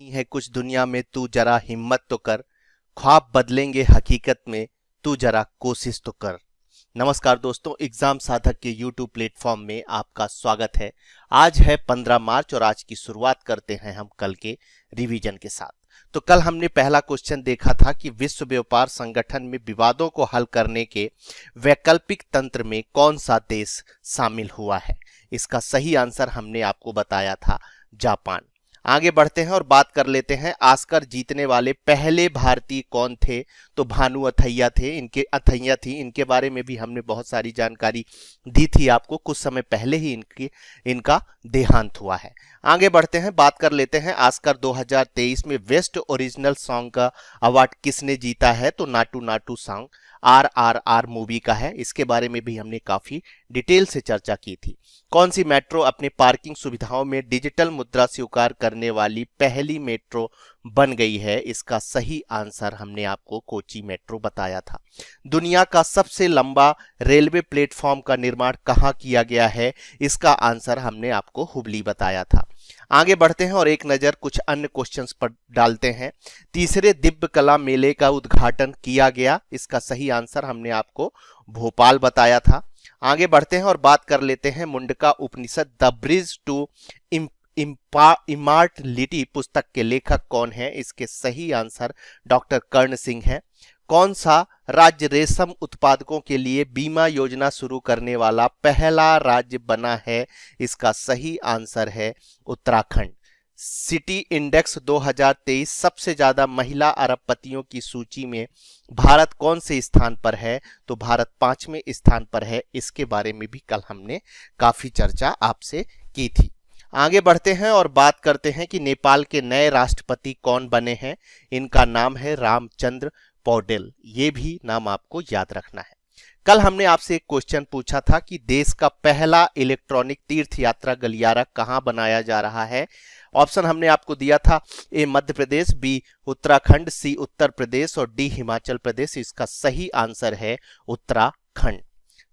है कुछ दुनिया में, तू जरा हिम्मत तो कर। ख्वाब बदलेंगे हकीकत में, तू जरा कोशिश तो कर। नमस्कार दोस्तों, एग्जाम साधक के यूट्यूब प्लेटफॉर्म में आपका स्वागत है। आज है 15 मार्च और आज की शुरुआत करते हैं हम कल के रिवीजन के साथ। तो कल हमने पहला क्वेश्चन देखा था कि विश्व व्यापार संगठन में विवादों को हल करने के वैकल्पिक तंत्र में कौन सा देश शामिल हुआ है। इसका सही आंसर हमने आपको बताया था जापान। आगे बढ़ते हैं और बात कर लेते हैं ऑस्कर जीतने वाले पहले भारतीय कौन थे। तो भानु अथैया थे, अथैया थी। इनके बारे में भी हमने बहुत सारी जानकारी दी थी आपको, कुछ समय पहले ही इनका देहांत हुआ है। आगे बढ़ते हैं, बात कर लेते हैं ऑस्कर 2023 में बेस्ट ओरिजिनल सॉन्ग का अवार्ड किसने जीता है। तो Naatu Naatu song RRR movie का है। इसके बारे में भी हमने काफी डिटेल से चर्चा की थी। कौन सी मेट्रो अपने पार्किंग सुविधाओं में डिजिटल मुद्रा स्वीकार करने वाली पहली मेट्रो बन गई है। इसका सही आंसर हमने आपको कोची मेट्रो बताया था। दुनिया का सबसे लंबा रेलवे प्लेटफॉर्म का निर्माण कहाँ किया गया है। इसका आंसर हमने आपको हुबली बताया था। आगे बढ़ते हैं और एक नजर कुछ अन्य क्वेश्चंस पर डालते हैं। तीसरे दिव्य कला मेले का उद्घाटन किया गया। इसका सही आंसर हमने आपको भोपाल बताया था। आगे बढ़ते हैं और बात कर लेते हैं मुंडका उपनिषद द ब्रिज टू इमॉर्टलिटी पुस्तक के लेखक कौन है। इसके सही आंसर डॉक्टर कर्ण सिंह है। कौन सा राज्य रेशम उत्पादकों के लिए बीमा योजना शुरू करने वाला पहला राज्य बना है। इसका सही आंसर है उत्तराखंड। सिटी इंडेक्स 2023 सबसे ज्यादा महिला अरबपतियों की सूची में भारत कौन से स्थान पर है। तो भारत 5वें स्थान पर है। इसके बारे में भी कल हमने काफी चर्चा आपसे की थी। आगे बढ़ते हैं और बात करते हैं कि नेपाल के नए राष्ट्रपति कौन बने हैं। इनका नाम है रामचंद्र पौडेल। ये भी नाम आपको याद रखना है। कल हमने आपसे एक क्वेश्चन पूछा था कि देश का पहला इलेक्ट्रॉनिक तीर्थ यात्रा गलियारा कहां बनाया जा रहा है। ऑप्शन हमने आपको दिया था ए मध्य प्रदेश, बी उत्तराखंड, सी उत्तर प्रदेश और डी हिमाचल प्रदेश। इसका सही आंसर है उत्तराखंड।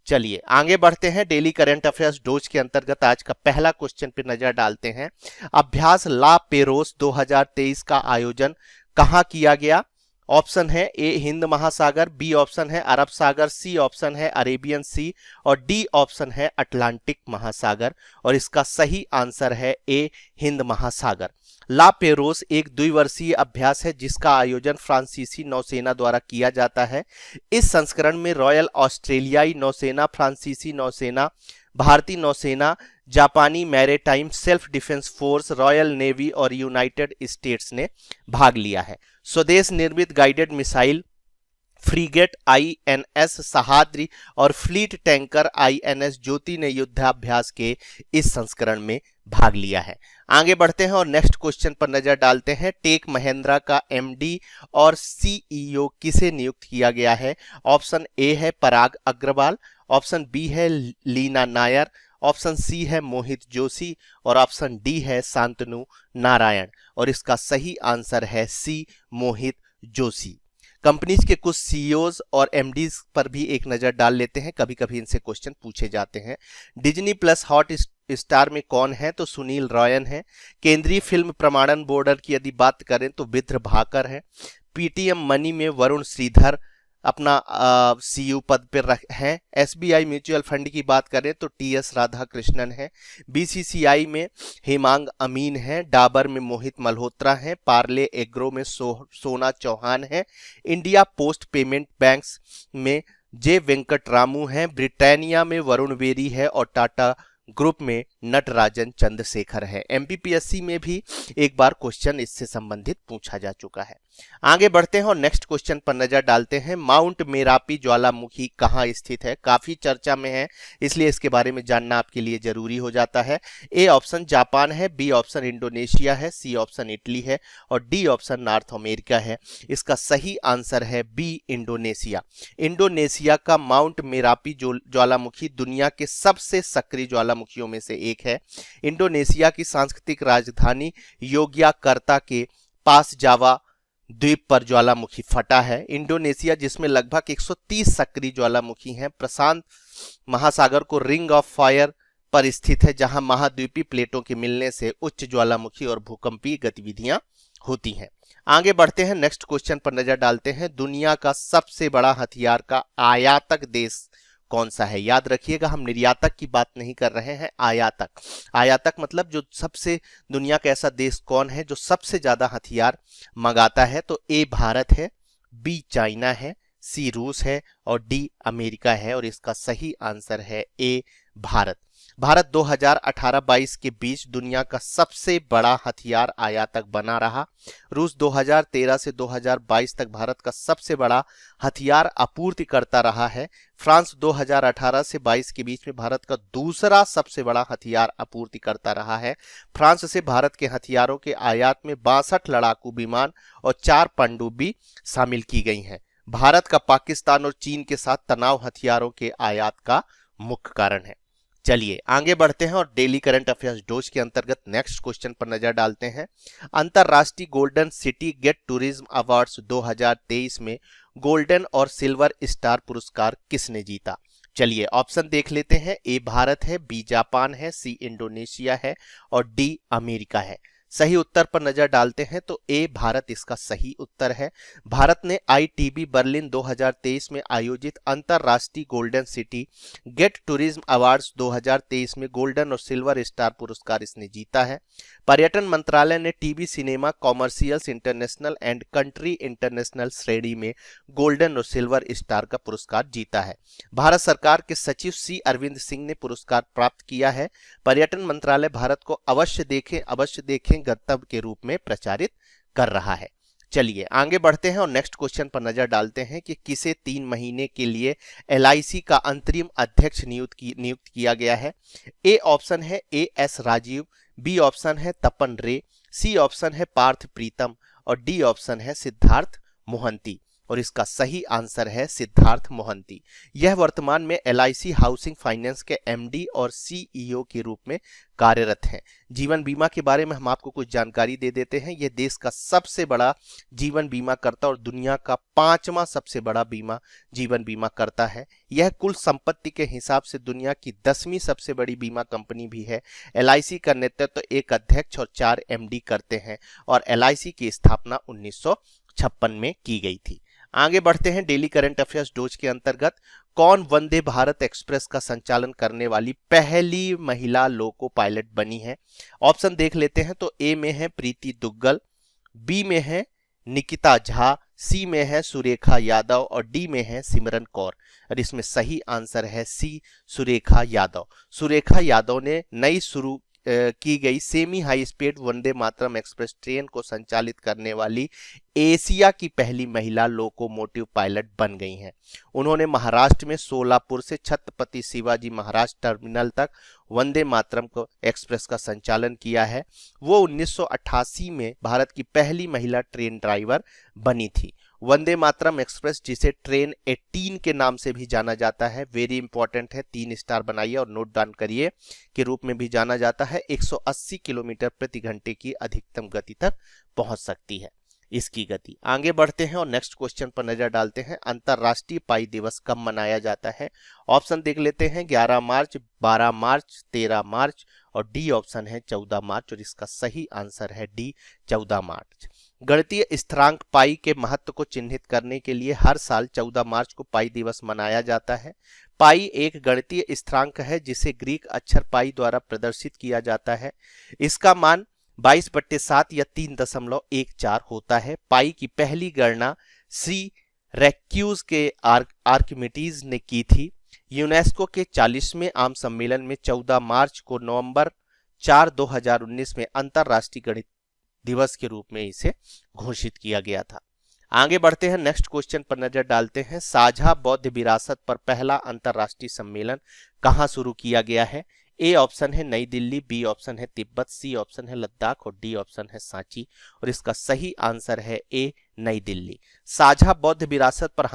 चलिए आगे बढ़ते हैं। डेली करंट अफेयर्स डोज के अंतर्गत आज का पहला क्वेश्चन पर नजर डालते हैं। अभ्यास ला पेरोस 2023 का आयोजन कहां किया गया। ऑप्शन है ए हिंद महासागर, बी ऑप्शन है अरब सागर, सी ऑप्शन है अरेबियन सी और डी ऑप्शन है अटलांटिक महासागर। और इसका सही आंसर है ए हिंद महासागर। ला पेरोस एक द्विवर्षीय अभ्यास है जिसका आयोजन फ्रांसीसी नौसेना द्वारा किया जाता है। इस संस्करण में रॉयल ऑस्ट्रेलियाई नौसेना, फ्रांसीसी नौसेना, भारतीय नौसेना, जापानी maritime self defence force, royal navy और यूनाइटेड स्टेट्स ने भाग लिया है। स्वदेश निर्मित guided missile freight INS Sahyadri और फ्लीट टैंकर INS ज्योति ने युद्धाभ्यास के इस संस्करण में भाग लिया है। आगे बढ़ते हैं और नेक्स्ट क्वेश्चन पर नजर डालते हैं। टेक महिंद्रा का MD और CEO किसे नियुक्त किया गया है। ऑप्शन ए है पराग अग्रवाल, ऑप्शन बी है लीना नायर, ऑप्शन सी है मोहित जोशी और ऑप्शन डी है शांतनु नारायण। और इसका सही आंसर है सी मोहित जोशी। कंपनीज के कुछ CEOs और MDs पर भी एक नजर डाल लेते हैं, कभी कभी इनसे क्वेश्चन पूछे जाते हैं। डिज्नी प्लस हॉट स्टार में कौन है। तो सुनील रॉयन है। केंद्रीय फिल्म प्रमाणन बोर्ड की यदि बात करें तो विद्र भाकर है। PTM मनी में वरुण श्रीधर अपना CEO पद पर हैं। SBI म्यूचुअल फंड की बात करें तो TS राधाकृष्णन है। BCCI में हेमांग अमीन है। डाबर में मोहित मल्होत्रा है। पार्ले एग्रो में सोना चौहान है। इंडिया पोस्ट पेमेंट बैंक्स में जे वेंकट रामू है। ब्रिटानिया में वरुण बेरी है और टाटा ग्रुप में नटराजन चंद्रशेखर है। MPPSC में भी एक बार क्वेश्चन इससे संबंधित पूछा जा चुका है। आगे बढ़ते हैं और नेक्स्ट क्वेश्चन पर नजर डालते हैं। माउंट मेरापी ज्वालामुखी कहाँ स्थित है। काफी चर्चा में है, इसलिए इसके बारे में जानना आपके लिए जरूरी हो जाता है। ए ऑप्शन जापान है, बी ऑप्शन इंडोनेशिया है, सी ऑप्शन इटली है और डी ऑप्शन नॉर्थ अमेरिका है। इसका सही आंसर है बी इंडोनेशिया। इंडोनेशिया का माउंट मेरापी ज्वालामुखी दुनिया के सबसे सक्रिय ज्वालामुखियों में से एक है। इंडोनेशिया की सांस्कृतिक राजधानी योग्याकर्ता के पास जावा द्वीप पर ज्वालामुखी फटा है। इंडोनेशिया जिसमें लगभग 130 सक्रिय ज्वालामुखी हैं, प्रशांत महासागर को रिंग ऑफ फायर पर स्थित है, जहां महाद्वीपीय प्लेटों के मिलने से उच्च ज्वालामुखी और भूकंपीय गतिविधियां होती हैं। आगे बढ़ते हैं, नेक्स्ट क्वेश्चन पर नजर डालते हैं। दुनिया का सबसे बड़ा हथियार का आयातक देश कौन सा है? याद रखिएगा, हम निर्यातक की बात नहीं कर रहे हैं, आयातक। आयातक मतलब जो सबसे, दुनिया का ऐसा देश कौन है जो सबसे ज्यादा हथियार मंगाता है? तो ए भारत है, बी चाइना है, सी रूस है और डी अमेरिका है। और इसका सही आंसर है ए भारत। भारत 2018-22 के बीच दुनिया का सबसे बड़ा हथियार आयातक बना रहा। रूस 2013 से 2022 तक भारत का सबसे बड़ा हथियार आपूर्तिकर्ता रहा है। फ्रांस 2018 से 22 के बीच में भारत का दूसरा सबसे बड़ा हथियार आपूर्तिकर्ता रहा है। फ्रांस से भारत के हथियारों के आयात में 62 लड़ाकू विमान और 4 पनडुब्बी शामिल की गई हैं। भारत का पाकिस्तान और चीन के साथ तनाव हथियारों के आयात का मुख्य कारण है। चलिए आगे बढ़ते हैं और डेली करंट अफेयर्स डोज के अंतर्गत नेक्स्ट क्वेश्चन पर नजर डालते हैं। अंतरराष्ट्रीय golden city gate tourism awards 2023 में गोल्डन और सिल्वर स्टार पुरस्कार किसने जीता? चलिए ऑप्शन देख लेते हैं। ए भारत है, बी जापान है, सी इंडोनेशिया है और डी अमेरिका है। सही उत्तर पर नजर डालते हैं तो ए भारत इसका सही उत्तर है। भारत ने आईटीबी बर्लिन 2023 में आयोजित अंतरराष्ट्रीय golden city gate tourism awards 2023 में गोल्डन और सिल्वर स्टार पुरस्कार इसने जीता है। पर्यटन मंत्रालय ने TV cinema commercials international and country international श्रेणी में गोल्डन और सिल्वर स्टार का पुरस्कार जीता है। भारत सरकार के सचिव सी अरविंद सिंह ने पुरस्कार प्राप्त किया है। पर्यटन मंत्रालय भारत को अवश्य देखें गंतव्य के रूप में प्रचारित कर रहा है। चलिए आगे बढ़ते हैं और नेक्स्ट क्वेश्चन पर नजर डालते हैं कि किसे 3 महीने के लिए एलआईसी का अंतरिम अध्यक्ष नियुक्त किया गया है। ए ऑप्शन है A S Rajiv, B option है तपन रे, सी ऑप्शन है पार्थ प्रीतम और डी ऑप्शन है सिद्धार्थ मोहंती। और इसका सही आंसर है सिद्धार्थ मोहंती। यह वर्तमान में एलआईसी हाउसिंग फाइनेंस के एमडी और सीईओ के रूप में कार्यरत हैं। जीवन बीमा के बारे में हम आपको कुछ जानकारी दे देते हैं। यह देश का सबसे बड़ा जीवन बीमा करता और दुनिया का 5वां सबसे बड़ा जीवन बीमा करता है। यह कुल संपत्ति के हिसाब से दुनिया की 10वीं सबसे बड़ी बीमा कंपनी भी है। एलआईसी का नेतृत्व एक अध्यक्ष और 4 एमडी करते हैं और एलआईसी की स्थापना 1956 में की गई थी। आगे बढ़ते हैं डेली करंट अफेयर्स डोज के अंतर्गत। कौन वंदे भारत एक्सप्रेस का संचालन करने वाली पहली महिला लोको पायलट बनी है? ऑप्शन देख लेते हैं तो ए में है प्रीति दुग्गल, बी में है निकिता झा, सी में है सुरेखा यादव और डी में है सिमरन कौर। और इसमें सही आंसर है सी सुरेखा यादव। सुरेखा यादव ने नई शुरू की गई semi high speed Vande Mataram express train को संचालित करने वाली एशिया की पहली महिला लोकोमोटिव पायलट बन गई हैं। उन्होंने महाराष्ट्र में सोलापुर से छत्रपति शिवाजी महाराज टर्मिनल तक वंदे मातरम को एक्सप्रेस का संचालन किया है। वो 1988 में भारत की पहली महिला ट्रेन ड्राइवर बनी थी। वंदे मातरम एक्सप्रेस, जिसे ट्रेन 18 के नाम से भी जाना जाता है, वेरी इंपॉर्टेंट है, 3 स्टार बनाइए और नोट डाउन करिए, के रूप में भी जाना जाता है, 180 किलोमीटर प्रति घंटे की अधिकतम गति तक पहुंच सकती है इसकी गति। आगे बढ़ते हैं और नेक्स्ट क्वेश्चन पर नजर डालते हैं। अंतरराष्ट्रीय पाई दिवस कब मनाया जाता है? ऑप्शन देख लेते हैं। 11 मार्च, 12 मार्च, 13 मार्च और डी ऑप्शन है 14 मार्च। और इसका सही आंसर है डी 14 मार्च। गणितीय स्थिरांक पाई के महत्व को चिन्हित करने के लिए हर साल 14 मार्च को पाई दिवस मनाया जाता है। पाई एक गणितीय स्थिरांक है जिसे ग्रीक अक्षर पाई द्वारा प्रदर्शित किया जाता है। इसका मान 22/7 या 3.14 होता है। पाई की पहली गणना सिरैक्यूज के आर्किमिडीज ने की थी। यूनेस्को के 40वें आम सम्मेलन में 14 मार्च को नवंबर 4, 2019 में अंतरराष्ट्रीय गणित दिवस के रूप में इसे घोषित किया गया था। आगे बढ़ते हैं, नेक्स्ट क्वेश्चन पर नजर डालते हैं। साझा बौद्ध विरासत पर पहला अंतरराष्ट्रीय सम्मेलन कहां शुरू किया गया है? ए ऑप्शन है नई दिल्ली, बी ऑप्शन है तिब्बत, सी ऑप्शन है लद्दाख और डी ऑप्शन है सांची। और इसका सही आंसर है ए नई दिल्ली। साझा बौद्ध विरासत पर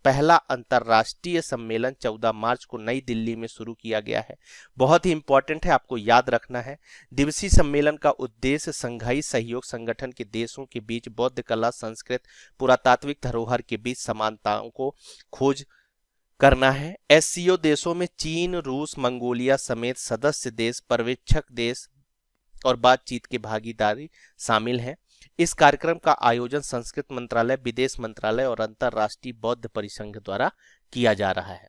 पहला अंतरराष्ट्रीय सम्मेलन 14 मार्च को नई दिल्ली में शुरू किया गया है। बहुत ही इंपॉर्टेंट है, आपको याद रखना है। दिवसीय सम्मेलन का उद्देश्य संघाई सहयोग संगठन के देशों के बीच बौद्ध कला, संस्कृत, पुरातात्विक धरोहर के बीच समानताओं को खोज करना है। एससीओ देशों में चीन, रूस, मंगोलिया समेत सदस्य देश, पर्यवेक्षक देश और बातचीत की भागीदारी शामिल है। इस कार्यक्रम का आयोजन संस्कृत मंत्रालय, विदेश मंत्रालय और अंतर्राष्ट्रीय बौद्ध परिसंघ द्वारा किया जा रहा है।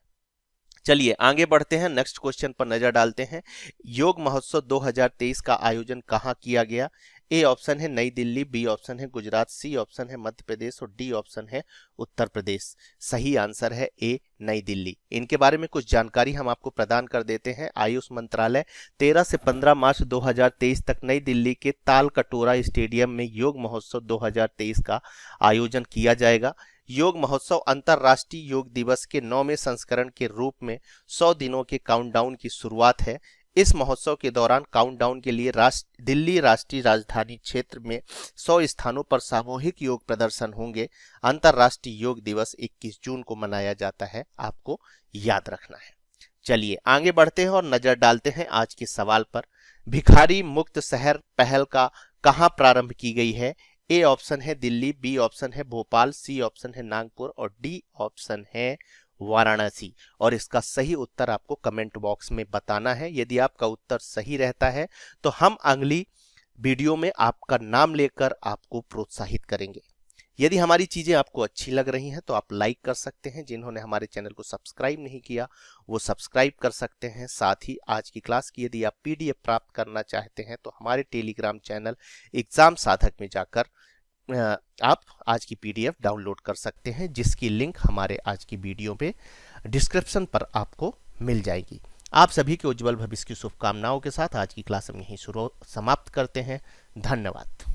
चलिए आगे बढ़ते हैं, नेक्स्ट क्वेश्चन पर नजर डालते हैं। योग महोत्सव 2023 का आयोजन कहाँ किया गया? ए ऑप्शन है नई दिल्ली, बी ऑप्शन है गुजरात, सी ऑप्शन है मध्य प्रदेश और डी ऑप्शन है उत्तर प्रदेश। सही आंसर है ए नई दिल्ली। इनके बारे में कुछ जानकारी हम आपको प्रदान कर देते हैं। आयुष मंत्रालय 13 से 15 मार्च 2023 तक नई दिल्ली के ताल कटोरा स्टेडियम में योग महोत्सव 2023 का आयोजन किया जाएगा। योग महोत्सव अंतर्राष्ट्रीय योग दिवस के 9वें संस्करण के रूप में 100 दिनों के काउंटडाउन की शुरुआत है। इस महोत्सव के दौरान काउंटडाउन के लिए दिल्ली राष्ट्रीय राजधानी क्षेत्र में 100 स्थानों पर सामूहिक योग प्रदर्शन होंगे। अंतर्राष्ट्रीय योग दिवस 21 जून को मनाया जाता है, आपको याद रखना है। चलिए आगे बढ़ते हैं और नजर डालते हैं आज के सवाल पर। भिखारी मुक्त शहर पहल का कहां प्रारंभ की गई है? ए ऑप्शन है दिल्ली, बी ऑप्शन है भोपाल, सी ऑप्शन है नागपुर और डी ऑप्शन है वाराणसी। और इसका सही उत्तर आपको कमेंट बॉक्स में बताना है। यदि आपका उत्तर सही रहता है तो हम अगली वीडियो में आपका नाम लेकर आपको प्रोत्साहित करेंगे। यदि हमारी चीजें आपको अच्छी लग रही हैं तो आप लाइक कर सकते हैं। जिन्होंने हमारे चैनल को सब्सक्राइब नहीं किया वो सब्सक्राइब कर सकते हैं। साथ ही आज की क्लास की यदि आप पीडीएफ प्राप्त करना चाहते हैं तो हमारे टेलीग्राम चैनल एग्जाम साधक में जाकर आप आज की पीडीएफ डाउनलोड कर सकते हैं, जिसकी लिंक हमारे आज की वीडियो पे डिस्क्रिप्शन पर आपको मिल जाएगी। आप सभी के उज्जवल भविष्य की शुभकामनाओं के साथ आज की क्लास हम यहीं समाप्त करते हैं। धन्यवाद।